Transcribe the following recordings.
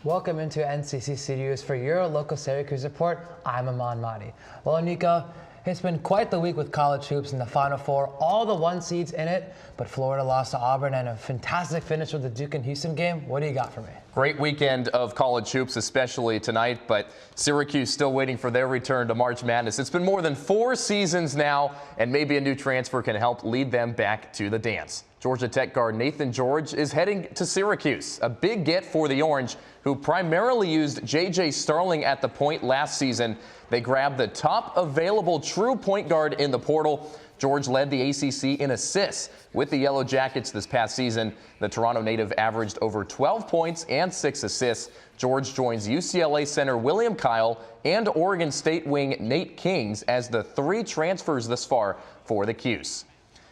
Welcome into NCC Studios for your local Syracuse report. I'm Aman Mahdi. Well, Nico, it's been quite the week with college hoops in the Final Four, all the one seeds in it, but Florida lost to Auburn and a fantastic finish with the Duke and Houston game. What do you got for me? Great weekend of college hoops, especially tonight, but Syracuse still waiting for their return to March Madness. It's been more than 4 seasons now, and maybe a new transfer can help lead them back to the dance. Georgia Tech guard Nathan George is heading to Syracuse, a big get for the Orange, who primarily used J.J. Starling at the point last season. They grabbed the top available true point guard in the portal. George led the ACC in assists with the Yellow Jackets this past season. The Toronto native averaged over 12 points and 6 assists. George joins UCLA center William Kyle and Oregon State wing Nate Kings as the 3 transfers thus far for the 'Cuse.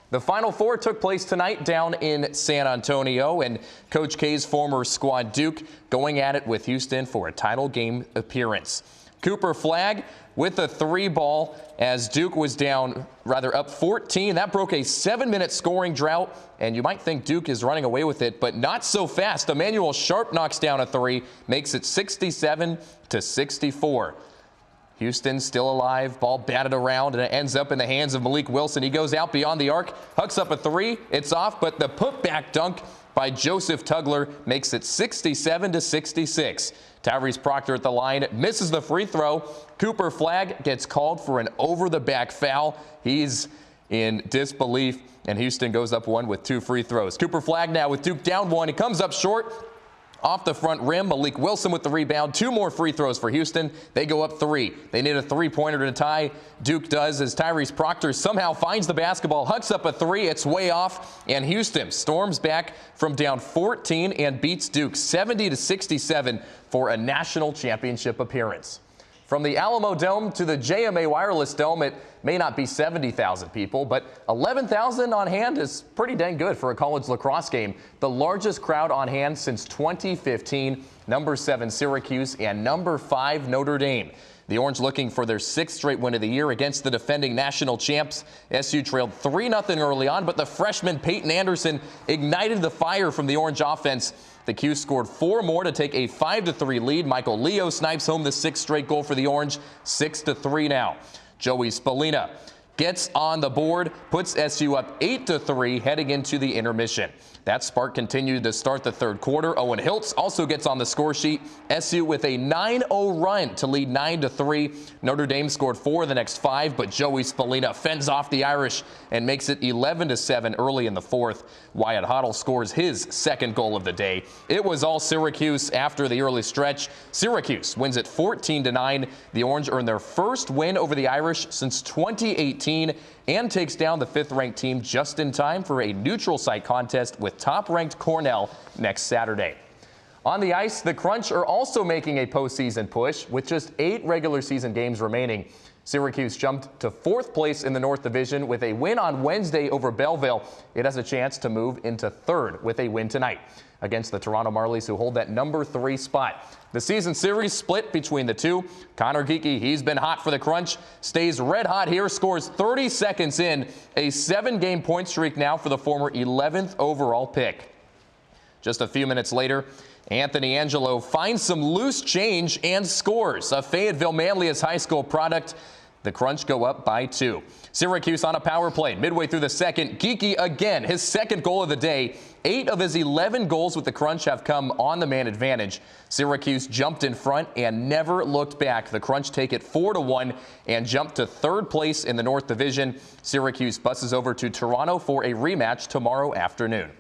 The Final Four took place tonight down in San Antonio, and Coach K's former squad Duke going at it with Houston for a title game appearance. Cooper Flagg with a 3 ball as Duke was up 14. That broke a 7-minute scoring drought, and you might think Duke is running away with it, but not so fast. Emmanuel Sharp knocks down a 3, makes it 67-64. Houston still alive, ball batted around, and it ends up in the hands of Malik Wilson. He goes out beyond the arc, hooks up a 3, it's off, but the putback dunk by Joseph Tugler makes it 67-66. Tyrese Proctor at the line misses the free throw. Cooper Flagg gets called for an over-the-back foul. He's in disbelief, and Houston goes up 1 with 2 free throws. Cooper Flagg now with Duke down 1. He comes up short. Off the front rim, Malik Wilson with the rebound. 2 more free throws for Houston. They go up 3. They need a 3-pointer to tie. Duke does as Tyrese Proctor somehow finds the basketball, hooks up a 3. It's way off, and Houston storms back from down 14 and beats Duke 70-67 for a national championship appearance. From the Alamo Dome to the JMA Wireless Dome, it may not be 70,000 people, but 11,000 on hand is pretty dang good for a college lacrosse game. The largest crowd on hand since 2015, number 7 Syracuse and number 5 Notre Dame. The Orange looking for their 6th straight win of the year against the defending national champs. SU trailed 3-0 early on, but the freshman Peyton Anderson ignited the fire from the Orange offense. The 'Cuse scored 4 more to take a 5-3 lead. Michael Leo snipes home the 6th straight goal for the Orange, 6-3 now. Joey Spallina gets on the board, puts SU up 8-3 heading into the intermission. That spark continued to start the 3rd quarter. Owen Hiltz also gets on the score sheet. SU with a 9-0 run to lead 9-3. Notre Dame scored 4 of the next 5, but Joey Spallina fends off the Irish and makes it 11-7 early in the 4th. Wyatt Hoddle scores his 2nd goal of the day. It was all Syracuse after the early stretch. Syracuse wins it 14-9. The Orange earned their 1st win over the Irish since 2018 and takes down the 5th-ranked team just in time for a neutral site contest with top-ranked Cornell next Saturday. On the ice, the Crunch are also making a postseason push with just 8 regular season games remaining. Syracuse jumped to 4th place in the North Division with a win on Wednesday over Belleville. It has a chance to move into 3rd with a win tonight against the Toronto Marlies, who hold that number 3 spot. The season series split between the two. Connor Geekie, he's been hot for the Crunch, stays red hot here, scores 30 seconds in, a 7-game point streak now for the former 11th overall pick. Just a few minutes later, Anthony Angelo finds some loose change and scores. A Fayetteville Manlius High School product. The Crunch go up by 2. Syracuse on a power play midway through the 2nd. Geekie again, his 2nd goal of the day. 8 of his 11 goals with the Crunch have come on the man advantage. Syracuse jumped in front and never looked back. The Crunch take it 4-1 and jump to 3rd place in the North Division. Syracuse buses over to Toronto for a rematch tomorrow afternoon.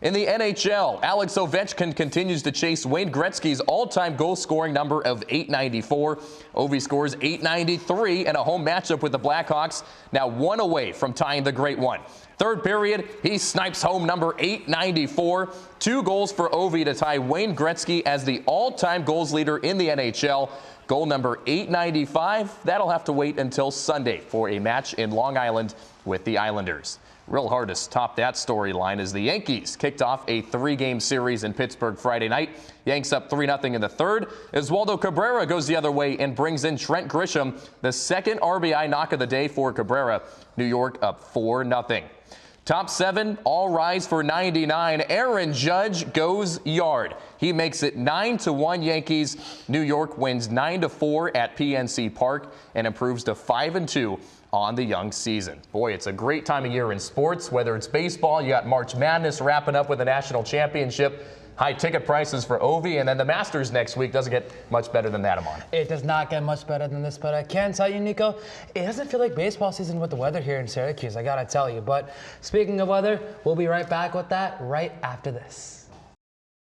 In the NHL, Alex Ovechkin continues to chase Wayne Gretzky's all-time goal-scoring number of 894. Ovi scores 893 in a home matchup with the Blackhawks, now 1 away from tying the great one. 3rd period, he snipes home number 894. 2 goals for Ovi to tie Wayne Gretzky as the all-time goals leader in the NHL. Goal number 895, that'll have to wait until Sunday for a match in Long Island with the Islanders. Real hard to top that storyline as the Yankees kicked off a 3-game series in Pittsburgh Friday night. Yanks up 3-0 in the 3rd. Oswaldo Cabrera goes the other way and brings in Trent Grisham, the 2nd RBI knock of the day for Cabrera. New York up 4-0. Top 7, all rise for 99. Aaron Judge goes yard. He makes it 9-1 Yankees. New York wins 9-4 at PNC Park and improves to 5-2 on the young season. Boy, it's a great time of year in sports, whether it's baseball, you got March Madness wrapping up with the national championship, high ticket prices for Ovi, and then the Masters next week. Doesn't get much better than that, Amon. It does not get much better than this, but I can tell you, Nico, it doesn't feel like baseball season with the weather here in Syracuse, I gotta tell you. But speaking of weather, we'll be right back with that right after this.